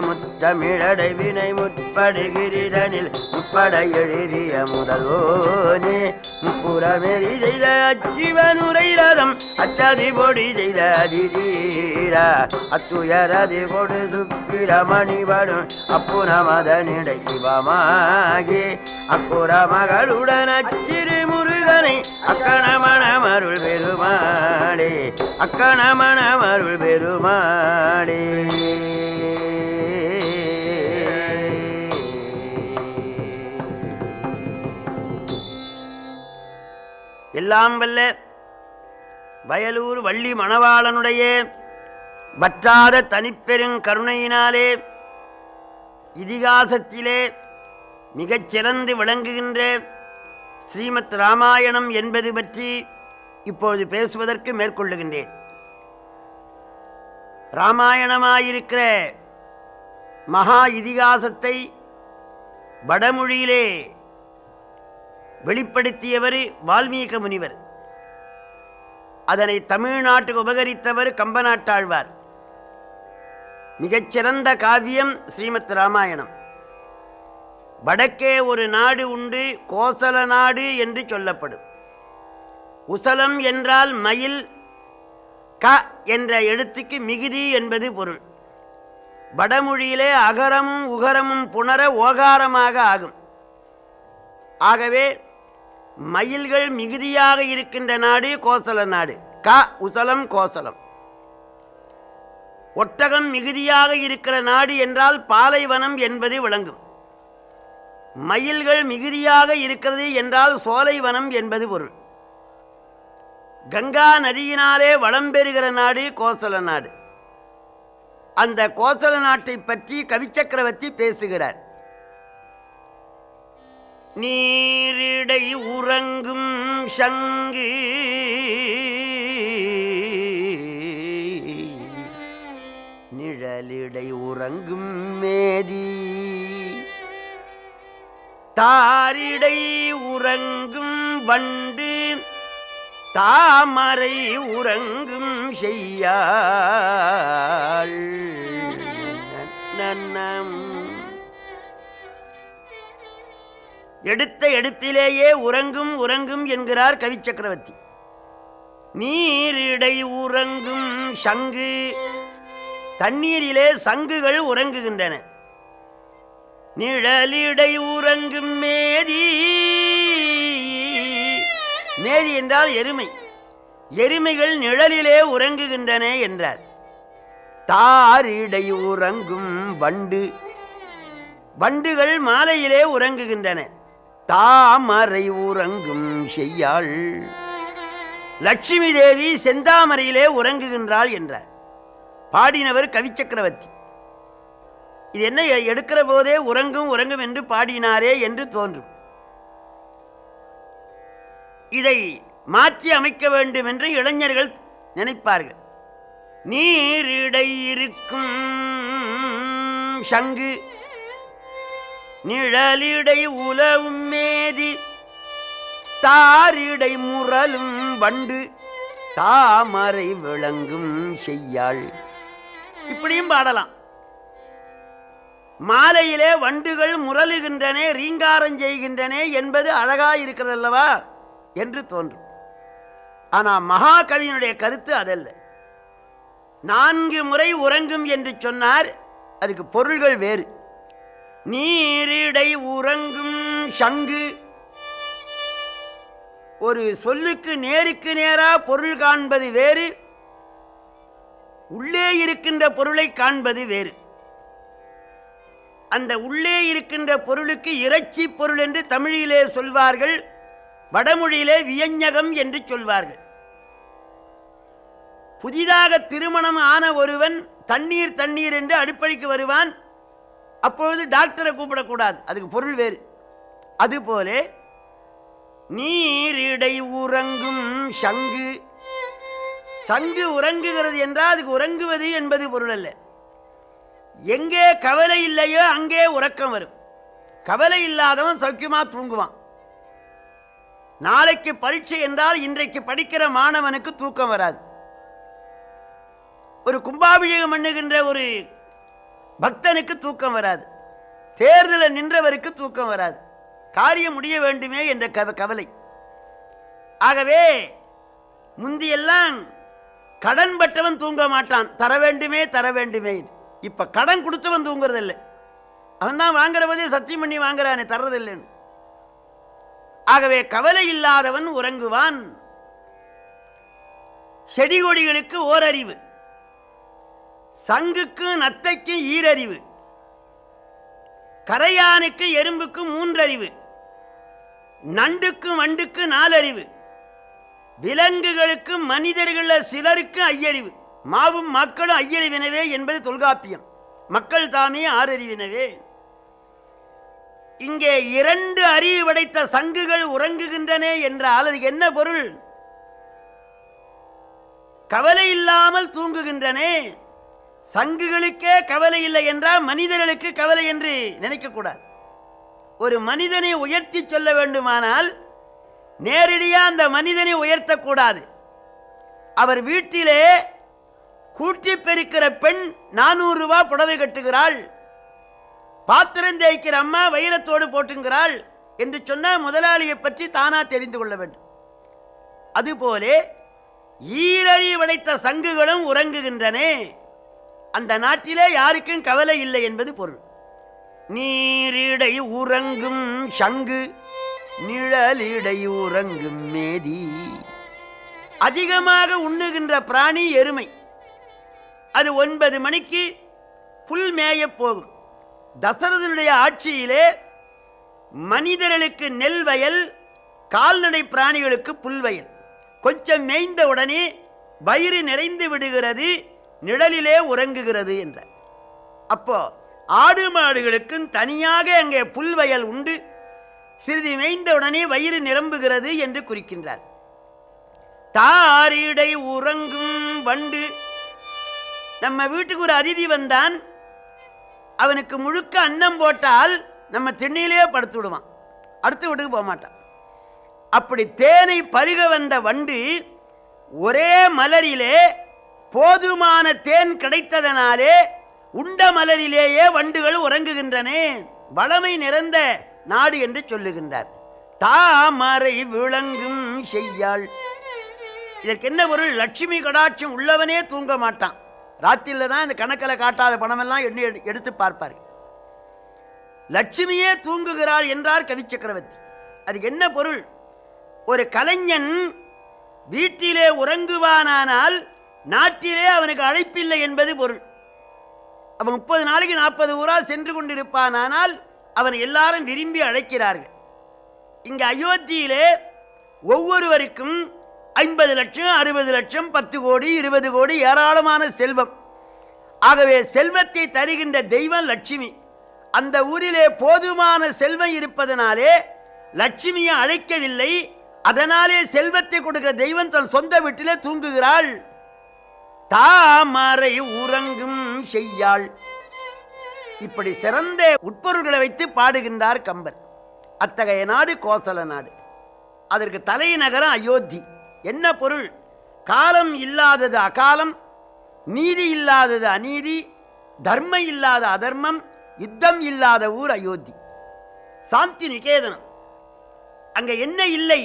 முத்தமிழடை வினை முற்படுகிரிதனில் முப்பட எழுதிய முதல்வோனே முப்புறமெறி செய்த அச்சிவனுரை ரதம் அச்சதி பொடி செய்த அதிதீரா அச்சுயரதி கொடு சுப்பிரமணிவடும் அப்புற மதனிடை சிவமாகி அப்புற மகளுடன் அச்சிறு முருகனை அக்கணமணமருள் பெருமாளே அக்கணமணமருள் பெருமாளே எல்லாம் வல்ல வயலூர் வள்ளி மணவாளனுடைய வற்றாத தனிப்பெருங் கருணையினாலே இதிகாசத்திலே மிகச்சிறந்து விளங்குகின்ற ஸ்ரீமத் ராமாயணம் என்பது பற்றி இப்பொழுது பேசுவதற்கு மேற்கொள்ளுகின்றேன். ராமாயணமாயிருக்கிற மகா இதிகாசத்தை வடமொழியிலே வெளிப்படுத்தியவர் வால்மீக முனிவர். அதனை தமிழ்நாட்டுக்கு உபகரித்தவர் கம்பநாட்டாழ்வார். மிகச்சிறந்த காவியம் ஸ்ரீமத் ராமாயணம். வடக்கே ஒரு நாடு உண்டு, கோசல நாடு என்று சொல்லப்படும். உசலம் என்றால் மயில், க என்ற எழுத்துக்கு மிகுதி என்பது பொருள். வடமொழியிலே அகரமும் உகரமும் புணர ஓகாரமாக ஆகும். ஆகவே மயில்கள் மிகுதியாக இருக்கின்ற நாடு கோசல நாடு. க உசலம் கோசலம். ஒட்டகம் மிகுதியாக இருக்கிற நாடு என்றால் பாலைவனம் என்பது விளங்கும். மயில்கள் மிகுதியாக இருக்கிறது என்றால் சோலைவனம் என்பது பொருள். கங்கா நதியினாலே வளம் பெறுகிற நாடு கோசல நாடு. அந்த கோசல நாட்டை பற்றி கவிச்சக்கரவர்த்தி பேசுகிறார். நீரிடை உறங்கும் சங்கு நிழலிடை உறங்கும் மேதி தாரிடை உறங்கும் வண்டு தாமரை உறங்கும் செய்யாள் நன்னம் எடுத்த எடுப்பிலேயே உறங்கும் உறங்கும் என்கிறார் கவிச்சக்கரவர்த்தி. நீரிடை உறங்கும் சங்கு, தண்ணீரிலே சங்குகள் உறங்குகின்றன. நிழலிடை உறங்கும் மேதி, மேதி என்றால் எருமை, எருமைகள் நிழலிலே உறங்குகின்றன என்றார். தாரிடை உறங்கும் வண்டு, வண்டுகள் மாலையிலே உறங்குகின்றன. தாமரை உறங்கும் செய்யாள், லட்சுமி தேவி செந்தாமரையிலே உறங்குகின்றாள் என்றார். பாடினவர் கவிச்சக்கரவர்த்தி. இது என்ன எடுக்கிற போதே உறங்கும் உறங்கும் என்று பாடினாரே என்று தோன்றும். இதை மாற்றி அமைக்க வேண்டும் என்று இளைஞர்கள் நினைப்பார்கள். நீரிடை இருக்கும் சங்கு நிழலிடை உலவும் மேதி தாரிடை முரலும் வண்டு தாமரை விளங்கும் செய்யாள். இப்படியும் பாடலாம். மாலையிலே வண்டுகள் முரலுகின்றன, ரீங்காரம் செய்கின்றன என்பது அழகாயிருக்கிறதல்லவா என்று தோன்றும். ஆனால் மகாகவியினுடைய கருத்து அதல்ல. 4 முறை உறங்கும் என்று சொன்னார், அதுக்கு பொருள்கள் வேறு. நீரிடை உறங்கும் சங்கு, ஒரு சொல்லுக்கு நேருக்கு நேரா பொருள் காண்பது வேறு, உள்ளே இருக்கின்ற பொருளை காண்பது வேறு. அந்த உள்ளே இருக்கின்ற பொருளுக்கு இறைச்சி பொருள் என்று தமிழிலே சொல்வார்கள், வடமொழியிலே வியஞ்சகம் என்று சொல்வார்கள். புதிதாக திருமணம் ஆன ஒருவன் தண்ணீர் தண்ணீர் என்று அடுப்படிக்கு வருவான். அப்பொழுது டாக்டரை கூப்பிடக்கூடாது, அதுக்கு பொருள் வேறு. அதுபோல நீரிடை உறங்கும் சங்கு, சங்கு உறங்குகிறது என்றால் அதுக்கு உறங்குவது என்பது பொருள் அல்ல. எங்கே கவலை இல்லையோ அங்கே உறக்கம் வரும். கவலை இல்லாதவன் சௌக்கியமா தூங்குவான். நாளைக்கு பரீட்சை என்றால் இன்றைக்கு படிக்கிற மாணவனுக்கு தூக்கம் வராது. ஒரு கும்பாபிஷேகம் பண்ணுகின்ற ஒரு பக்தனுக்கு தூக்கம் வராது. தேர்தலில் நின்றவருக்கு தூக்கம் வராது. காரியம் முடிய வேண்டுமே என்ற கவலை. ஆகவே முந்தியெல்லாம் கடன் பட்டவன் தூங்க மாட்டான், தர வேண்டுமே தர வேண்டுமே. இப்ப கடன் கொடுத்தவன் தூங்குறது இல்லை. அவன் தான் வாங்குற போதே சத்தியம் பண்ணி வாங்குறானே, தர்றதில்லைன்னு. ஆகவே கவலை இல்லாதவன் உறங்குவான். செடி கொடிகளுக்கு ஓரறிவு, சங்குக்கும் நத்தைக்கும் ஈரறிவு, கரையானுக்கு எறும்புக்கு 3 அறிவு, நண்டுக்கும் வண்டுக்கு 4 அறிவு, விலங்குகளுக்கு மனிதர்கள் சிலருக்கு ஐயறிவு, மாவும் மக்களும் ஐயறிவினவே என்பது தொல்காப்பியம். மக்கள் தாமே 6 அறிவினவே. இங்கே 2 அறிவு படைத்த சங்குகள் உறங்குகின்றன என்றால் அதுக்கு என்ன பொருள்? கவலை இல்லாமல் தூங்குகின்றன. சங்குகளுக்கே கவலை இல்லை என்றால் மனிதர்களுக்கு கவலை என்று நினைக்கக்கூடாது. ஒரு மனிதனை உயர்த்தி சொல்ல வேண்டுமானால் நேரடியாக அந்த மனிதனை உயர்த்தக்கூடாது. அவர் வீட்டிலே கூட்டி பெருக்கிற பெண் 400 ரூபாய் புடவை கட்டுகிறாள், பாத்திரம் தேய்க்கிற அம்மா வைரத்தோடு போட்டுங்கிறாள் என்று சொன்ன முதலாளியை பற்றி தானா தெரிந்து கொள்ள வேண்டும். அதுபோலே ஈரறி படைத்த சங்குகளும் உறங்குகின்றன. அந்த நாட்டிலே யாருக்கும் கவலை இல்லை என்பது பொருள். நீரிடை உறங்கும் சங்கு, நிழலிடை உறங்கும் மேதி. அதிகமாக உண்ணுகின்ற பிராணி எருமை. அது 9 மணிக்கு புல் மேய போகும். தசரதனுடைய ஆட்சியிலே மனிதர்களுக்கு நெல் வயல், கால்நடை பிராணிகளுக்கு புல்வயல். கொஞ்சம் மேய்ந்த உடனே வயிறு நிறைந்து விடுகிறது, நிழலிலே உறங்குகிறது என்ற. அப்போ ஆடு மாடுகளுக்கும் தனியாக அங்கே புல்வயல் உண்டு. சிறிது மேய்ந்த உடனே வயிறு நிரம்புகிறது என்று குறிக்கின்றார். தாரிடை உறங்கும் வண்டு. நம்ம வீட்டுக்கு ஒரு அதிதி வந்தான், அவனுக்கு முழுக்க அன்னம் போட்டால் நம்ம திண்ணையிலே படுத்து விடுவான், அடுத்த வீட்டுக்கு போக மாட்டான். அப்படி தேனை பருக வந்த வண்டு ஒரே மலரிலே போதுமான தேன் கிடைத்ததனாலே உண்ட மலரிலேயே வண்டுகள் உறங்குகின்றன. வளமை நிறைந்த நாடு என்று சொல்லுகின்றார். தாமரை விளங்கும் செய்யாள். இதற்கு என்ன பொருள்? லட்சுமி கடாட்சம் உள்ளவனே தூங்க மாட்டான். ராத்திரில தான் இந்த கணக்கில் காட்டாத பணமெல்லாம் எண்ணி எடுத்து பார்ப்பார். லட்சுமியே தூங்குகிறாள் என்றார் கவி சக்கரவர்த்தி. அதுக்கு என்ன பொருள்? ஒரு கலைஞன் வீட்டிலே உறங்குவானால் நாட்டிலே அவனுக்கு அழைப்பில்லை என்பது பொருள். அவன் 30 நாளைக்கு 40 ஊரா சென்று கொண்டிருப்பானால் அவன் எல்லாரும் விரும்பி அழைக்கிறார்கள். இங்கு அயோத்தியிலே ஒவ்வொருவருக்கும் 50 லட்சம் 60 லட்சம் 10 கோடி 20 கோடி ஏராளமான செல்வம். ஆகவே செல்வத்தை தருகின்ற தெய்வம் லட்சுமி. அந்த ஊரிலே போதுமான செல்வம் இருப்பதனாலே லட்சுமியை அழைக்கவில்லை. அதனாலே செல்வத்தை கொடுக்கிற தெய்வம் தன் சொந்த வீட்டிலே தூங்குகிறாள். தாமரை உறங்கும் செய்யாள். இப்படி சிறந்த உட்பொருள்களை வைத்து பாடுகின்றார் கம்பர். அத்தகைய நாடு கோசல நாடு. அதற்கு தலைநகரம் அயோத்தி. என்ன பொருள்? காலம் இல்லாதது அகாலம், நீதி இல்லாதது அநீதி, தர்மம் இல்லாத அதர்மம், யுத்தம் இல்லாத ஊர் அயோத்தி. சாந்தி நிகேதனம். அங்க என்ன இல்லை?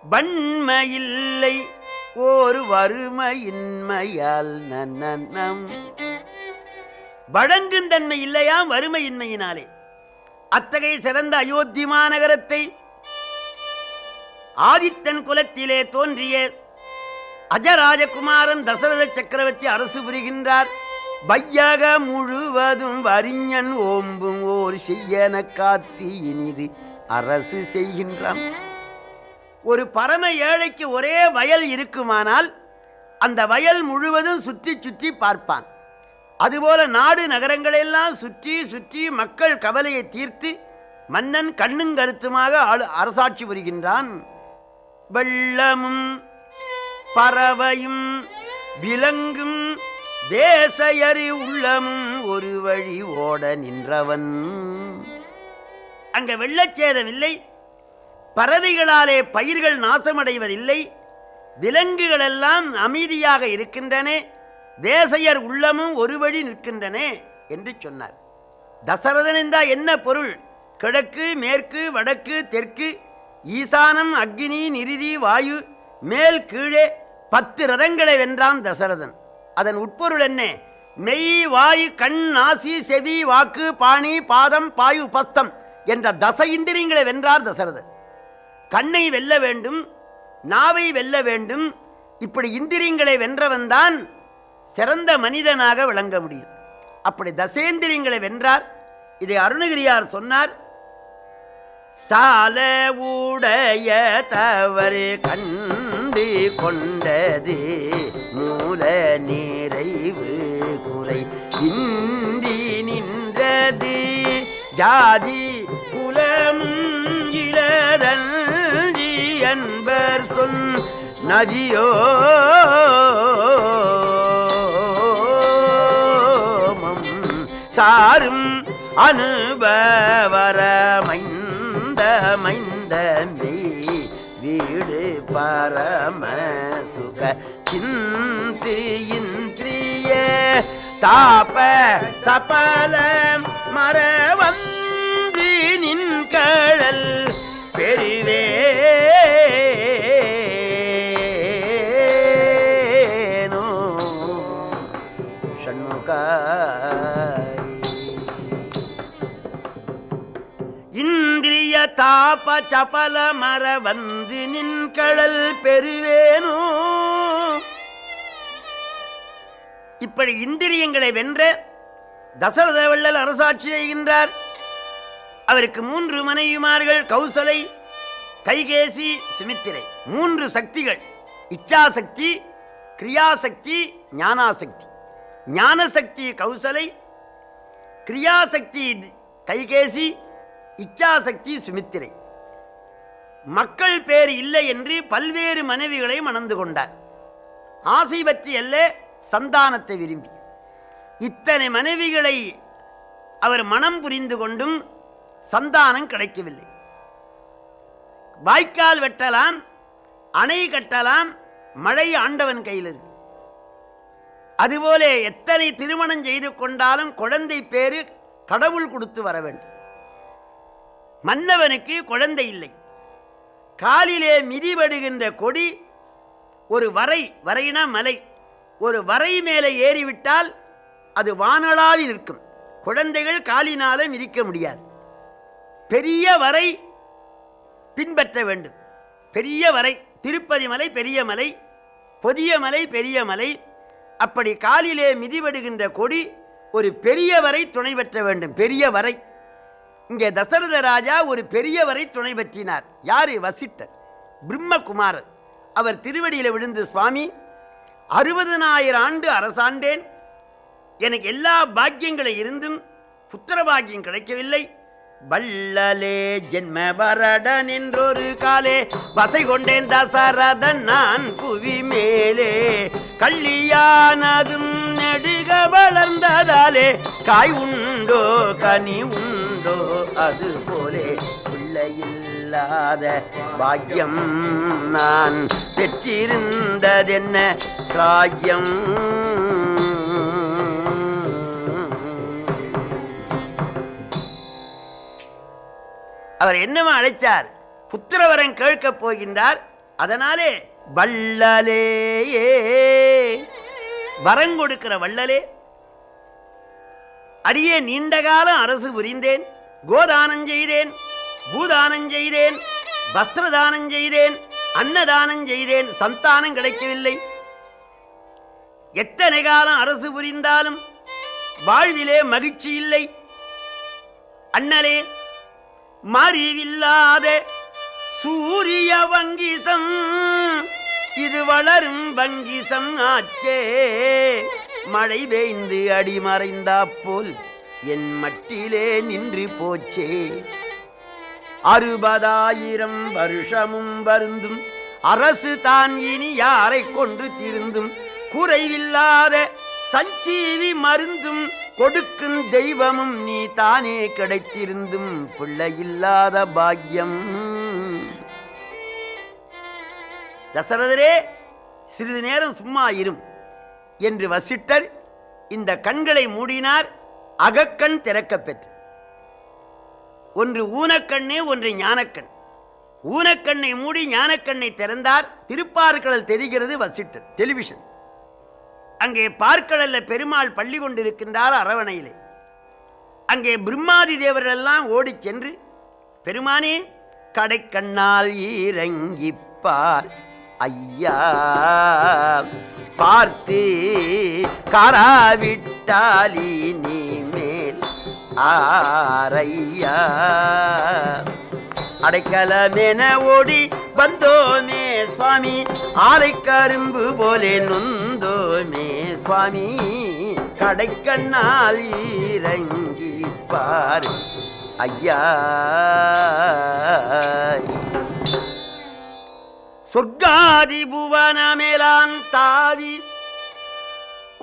வன்மை இல்லை, ஒரு வறுமையின்மையால் நன்னம். வழங்கும் தன்மை இல்லையாம் வறுமையின்மையினாலே. அத்தகைய சிறந்த அயோத்தி மாநகரத்தை ஆதித்தன் குலத்திலே தோன்றிய அஜராஜகுமாரன் தசரத சக்கரவர்த்தி அரசு புரிகின்றார். வையக முழுவதும் வரிஞன் ஓம்பும் ஓர் செய்யன காத்து இனிது அரசு செய்கின்றான். ஒரு பரம ஏழைக்கு ஒரே வயல் இருக்குமானால் அந்த வயல் முழுவதும் சுற்றி சுற்றி பார்ப்பான். அதுபோல நாடு நகரங்களெல்லாம் சுற்றி சுற்றி மக்கள் கவலையை தீர்த்து மன்னன் கண்ணும் கருத்துமாக அரசாட்சி புரிகின்றான். வெள்ளமும் பறவையும் விலங்கும் தேசயறி உள்ளமும் ஒரு வழி ஓட நின்றவன். அங்க வெள்ளச்சேதம் இல்லை, பறவைகளாலே பயிர்கள் நாசமடைவதில்லை, விலங்குகள் எல்லாம் அமைதியாக இருக்கின்றன, தேசையர் உள்ளமும் ஒரு வழி நிற்கின்றன என்று சொன்னார். தசரதன் என்றால் என்ன பொருள்? கிழக்கு மேற்கு வடக்கு தெற்கு ஈசானம் அக்னி நிருதி வாயு மேல் கீழே 10 ரதங்களை வென்றான் தசரதன். அதன் உட்பொருள் என்ன? மெய் வாயு கண் நாசி செவி வாக்கு பாணி பாதம் பாயு உபஸ்தம் என்ற தச இந்திரியங்களை வென்றார் தசரதன். கண்ணை வெல்ல வேண்டும், நாவை வெல்ல வேண்டும். இப்படி இந்திரியங்களை வென்றவன்தான் சிறந்த மனிதனாக விளங்க முடியும். அப்படி தசேந்திரியங்களை வென்றார். இதை அருணகிரியார் சொன்னார். சால உடைய தவறு கண்டு கொண்டது மூல நிறைவு குறை இந்தி நின்றது ஜாதி குலம் இளரஞ்சி என்பர் சொன் நதியோ சாரும் அனுபவரமைந்த மைந்தமே வீடு பரம சுக சிந்தி இந்திரிய தாப சபல மரவந்தி நின் கழல் பெருவேனோ ஷண்முகா. இந்திரிய தாப சபல மர வந்து நின் கடல் பெறுவேனோ. இப்படி இந்திரியங்களை வென்ற தசரத வள்ளல் அரசாட்சி செய்கின்றார். அவருக்கு 3 மனைவிமார்கள், கௌசலை, கைகேசி, சுமித்திரை. 3 சக்திகள்: இச்சாசக்தி, கிரியாசக்தி, ஞானாசக்தி. ஞானசக்தி கௌசலை, கிரியாசக்தி கைகேசி, இச்சாசக்தி சுமித்திரை. மக்கள் பேர் இல்லை என்று பல்வேறு மனைவிகளை மணந்து கொண்டார். ஆசை பற்றி அல்ல, சந்தானத்தை விரும்பி. இத்தனை மனைவிகளை அவர் மனம் புரிந்து கொண்டும் சந்தானம் கிடைக்கவில்லை. வாய்க்கால் வெட்டலாம், அணை கட்டலாம், மழை ஆண்டவன் கையில் இருக்கு. அதுபோல எத்தனை திருமணம் செய்து கொண்டாலும் குழந்தை பேரு கடவுள் கொடுத்து வர வேண்டும். மன்னவனுக்கு குழந்தை இல்லை. காலிலே மிதிபடுகின்ற கொடி ஒரு வரை, வரைனா மலை, ஒரு வரை மேலே ஏறிவிட்டால் அது வானளாவி நிற்கும். குழந்தைகள் காலினால மிதிக்க முடியாது. பெரிய வரை பின்பற்ற வேண்டும். பெரிய வரை, திருப்பதி மலை பெரிய மலை, பொதிய மலை பெரிய மலை. அப்படி காலிலே மிதிபடுகின்ற கொடி ஒரு பெரிய வரை துணை பெற்ற வேண்டும். பெரிய வரை. இங்கே தசரத ராஜா ஒரு பெரியவரை துணை பற்றினார். யாரு? வசிட்டர், பிரம்மகுமாரர். அவர் திருவடியில் விழுந்து, சுவாமி, 60,000 ஆண்டு அரசாண்டேன், எனக்கு எல்லா பாக்கியங்களை இருந்தும் புத்திர பாக்கியம் கிடைக்கவில்லை. வள்ளலே ஜென்ம வரடன் என்றொரு காலே வசை கொண்டேன் தசரதன் நான் புவி மேலே. கள்ளியானதும் நெடுக வளர்ந்ததாலே காய் உண்டோ கனி உண்டோ அது போலே பிள்ளையில்லாத பாக்கியம் நான் பெற்றிருந்ததென்ன சாக்கியம். அவர் என்னமா அழைச்சார்? புத்திரவரம் கேட்கப் போகின்றார். அதனாலே வள்ளலேயே, வரம் கொடுக்கிற வள்ளலே, அடியே நீண்ட காலம் அரசு புரிந்தேன், கோதானம் செய்தேன், பூதானம் செய்தேன், வஸ்திரதானம் செய்தேன், அன்னதானம் செய்தேன், சந்தானம் கிடைக்கவில்லை. எத்தனை காலம் அரசு புரிந்தாலும் வாழ்விலே மகிழ்ச்சி இல்லை. அண்ணலே, மறிவில்லாத சூரிய வங்கிசம் இது வளரும் வங்கிசம் ஆச்சே. மழை பெய்ந்து அடிமறைந்தா போல் என் மட்டிலே நின்று போச்சே. 60,000 வருஷமும் வருந்தும் அரசு தான் இனி யாரை கொண்டு திருந்தும். குறைவில்லாத சஞ்சீவி மருந்தும் கொடுக்கும் தெய்வமும் நீ தானே கிடைத்திருந்தும் பிள்ளை இல்லாத பாக்கியம். தசரதரே, சிறிது நேரம் சும்மா இரும் என்று வசிட்டர் இந்த கண்களை மூடினார். அகக்கண் திறக்கப் பெற்று, ஒன்று ஊனக்கண்ணே, ஒன்று ஞானக்கண். ஊனக்கண்ணை மூடி ஞானக்கண்ணை திறந்தார். திருப்பார்கடல் தெரிகிறது. வசிட்டர் டெலிவிஷன். அங்கே பார்க்கடல்ல பெருமாள் பள்ளி கொண்டிருக்கின்றார் அரவணையிலே. அங்கே பிரம்மாதி தேவர்கள் எல்லாம் ஓடி சென்று, பெருமானே, கடைக்கண்ணால் இறங்கிப்பார் ஐயா, பார்த்து காராவிட்டாலி நீ மேல் ஆரையா. அடைக்கலமென ஓடி வந்தோமே சுவாமி, ஆலை கரும்பு போலே நொந்தோமே சுவாமி. கடைக்கண்ணால் இறங்கி பார் ஐயா. சொர்க்காதி புவன மேலான் தாவி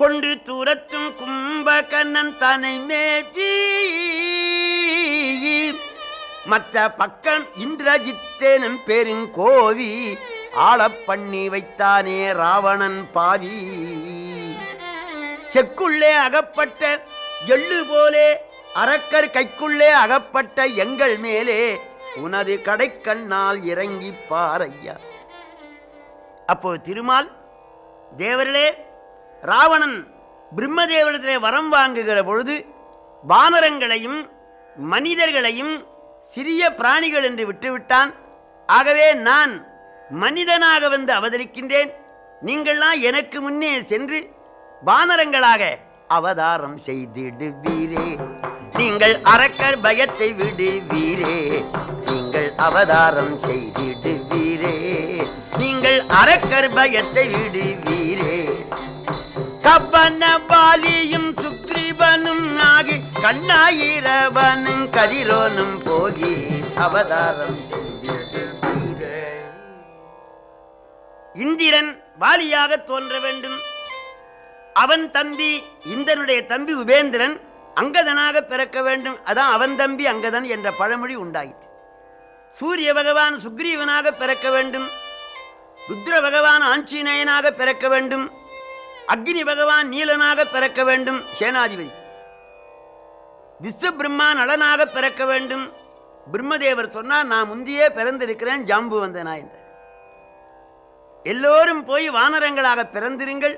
கொண்டு தூரத்தும் கும்பகண்ணன் தனை மேவி, மற்ற பக்கம் இந்திரஜித்தேனும் பெருங்கோவி ஆளப் பண்ணி வைத்தானே ராவணன் பாவி. செக்குள்ளே அகப்பட்ட எள்ளு போலே அரக்கர் கைக்குள்ளே அகப்பட்ட எங்கள் மேலே உனது கடைக்கண்ணால் இறங்கி பாரையா. அப்போது திருமால், தேவர்களே, ராவணன் பிரம்மதேவரிடத்திலே வரம் வாங்குகிற பொழுது வானரங்களையும் மனிதர்களையும் சிறிய பிராணிகள் என்று விட்டுவிட்டான். ஆகவே நான் மனிதனாக வந்து அவதரிக்கின்றேன். நீங்கள்லாம் எனக்கு முன்னே சென்று வானரங்களாக அவதாரம் செய்திடுவீரே. நீங்கள் அரக்கர் பயத்தை விடுவீரே. நீங்கள் அவதாரம் செய்திடுவீரே. நீங்கள் அரக்கர் பயத்தை விடுவீரே. கப்பன பாலியும் சுக்ரீவனும் ஆகி கண்ணாயிரவனும் கதிரோனும் போகி அவதாரம் செய்திடுவீரே. இந்திரன் வாலியாக தோன்ற வேண்டும். அவன் தம்பி இந்திரனுடைய தம்பி உபேந்திரன் அங்கதனாக பிறக்க வேண்டும். அதான் அவன் தம்பி அங்கதன் என்ற பழமொழி உண்டாயிற்று. சூரிய பகவான் சுக்ரீவனாக பிறக்க வேண்டும். ருத்ர பகவான் ஆஞ்சநேயனாக பிறக்க வேண்டும். அக்னி பகவான் நீலனாக பிறக்க வேண்டும், சேனாதிபதி. விஸ்வ பிரம்மா நலனாக பிறக்க வேண்டும். பிரம்மதேவர் சொன்னார், நான் முந்தியே பிறந்திருக்கிறேன் ஜாம்புவந்தனா என்ற. எல்லோரும் போய் வானரங்களாக பிறந்திருங்கள்,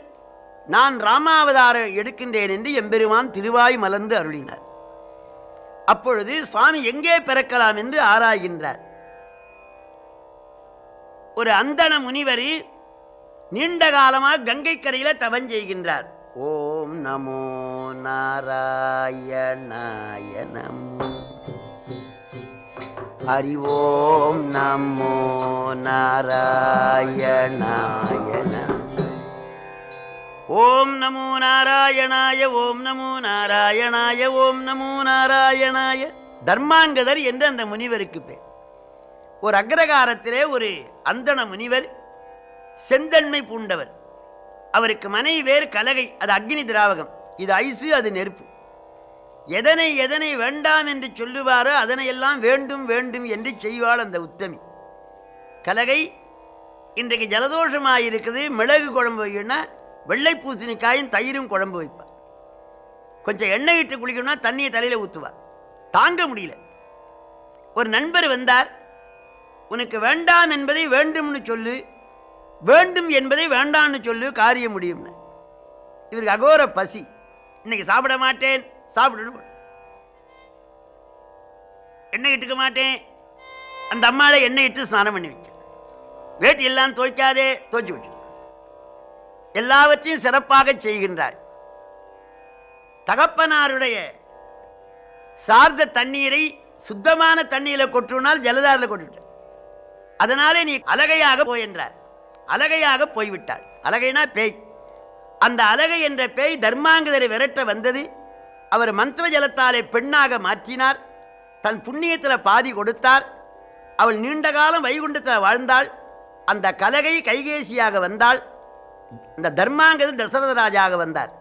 நான் ராமாவதாரம் எடுக்கின்றேன் என்று எம்பெருமான் திருவாய் மலர்ந்து அருளினார். அப்பொழுது சுவாமி எங்கே பிறக்கலாம் என்று ஆராய்கின்றார். ஒரு அந்தண முனிவர் நீண்ட காலமாக கங்கை கரையில தவம் செய்கின்றார். ஓம் நமோ நாராயணாய நமோ, ஹரி ஓம் நமோ நாராயணாய நமோ, ஓம் நமோ நாராயணாய, ஓம் நமோ நாராயணாய, ஓம் நமோ நாராயணாய. தர்மாங்கதர் என்று அந்த முனிவருக்கு பேர். ஒரு அக்ரகாரத்திலே ஒரு அந்தண முனிவர், செந்தன்மை பூண்டவர். அவருக்கு மனைவி வேறு கலகை, அது அக்னி திராவகம், இது ஐசு, அது நெருப்பு. எதனை எதனை வேண்டாம் என்று சொல்லுவாரோ அதனையெல்லாம் வேண்டும் வேண்டும் என்று செய்வாள் அந்த உத்தமி. கலகை இன்றைக்கு ஜலதோஷமாயிருக்குது, மிளகு குழம்பு வைக்கணும்னா வெள்ளை பூசணிக்காயும் தயிரும் குழம்பு வைப்பார். கொஞ்சம் எண்ணெய் இட்டு குளிக்கணும்னா தண்ணியை தலையில் ஊற்றுவார். தாங்க முடியல. ஒரு நண்பர் வந்தார், உனக்கு வேண்டாம் என்பதை வேண்டும்னு சொல்லு, வேண்டும் என்பதை வேண்டான்னு சொல்லு, காரியம் முடியும்னு. இவருக்கு அகோர பசி, இன்னைக்கு சாப்பிட மாட்டேன், சாப்பிடணும். எண்ணெய் இட்டுக்க மாட்டேன், அந்த அம்மாவை எண்ணெய் இட்டு ஸ்நானம் பண்ணி வைக்க, வேட்டி எல்லாம் துவைக்காதே, துவைச்சு விட்டு எல்லாவற்றையும் சிறப்பாக செய்கின்றார். தகப்பனாருடைய சார்ந்த தண்ணீரை சுத்தமான தண்ணீரை கொட்டுனால் ஜலதாரில் கொட்டுவிட்டார். அதனாலே நீ அலகையாக போய் என்றார். அலகையாக போய்விட்டாள். அலகைனா பேய். அந்த அலகை என்ற பேய் தர்மாங்கதரை விரட்ட வந்தது. அவர் மந்திர ஜலத்தாலே பெண்ணாக மாற்றினார். தன் புண்ணியத்தில் பாதி கொடுத்தார். அவள் நீண்ட காலம் வைகுண்டத்தில் வாழ்ந்தாள். அந்த கலகை கைகேசியாக வந்தாள். இந்த தர்மாங்கதன் தசரத ராஜாக வந்தார்.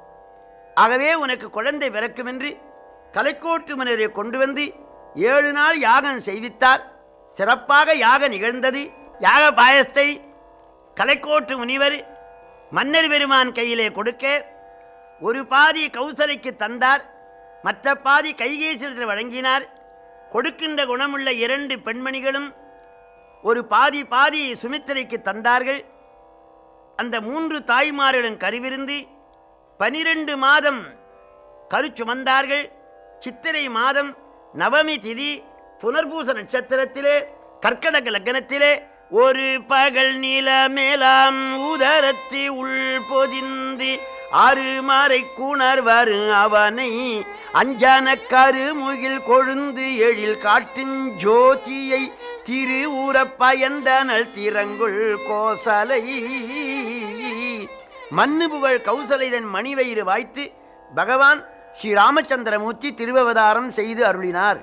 ஆகவே உனக்கு குழந்தை பிறக்கும் என்று கலைக்கோட்டு மன்னரை கொண்டு வந்து 7 நாள் யாகம் செய்வித்தார். சிறப்பாக யாகம் நிகழ்ந்தது. யாக பாயசத்தை கலைக்கோட்டு முனிவர் மன்னர் பெருமான் கையிலே கொடுக்க ஒரு பாதி கௌசலைக்கு தந்தார், மற்ற பாதி கைகேசியத்தில் வழங்கினார். கொடுக்கின்ற குணமுள்ள 2 பெண்மணிகளும் ஒரு பாதி பாதி சுமித்திரைக்கு தந்தார்கள். அந்த 3 தாய்மார்களும் கருவிருந்து 12 மாதம் கரு சுமந்தார்கள். சித்திரை மாதம் நவமி திதி புனர்பூச நட்சத்திரத்திலே கர்க்கடக லக்னத்திலே ஒரு பகல் நீல மேலாம் உதரத்தி உள் பொதிந்து 6 மாறை கூணர்வர் அவனை அஞ்சன கருமுகில் கொழுந்து எழில் காட்டின் ஜோதியை திரு ஊரப்பயந்தனல் திறங்குள் கோசலை. மண்ணு புகழ் கௌசலைதன் மணிவயிறு வாய்த்து பகவான் ஸ்ரீ ராமச்சந்திரமூர்த்தி திருவவதாரம் செய்து அருளினார்.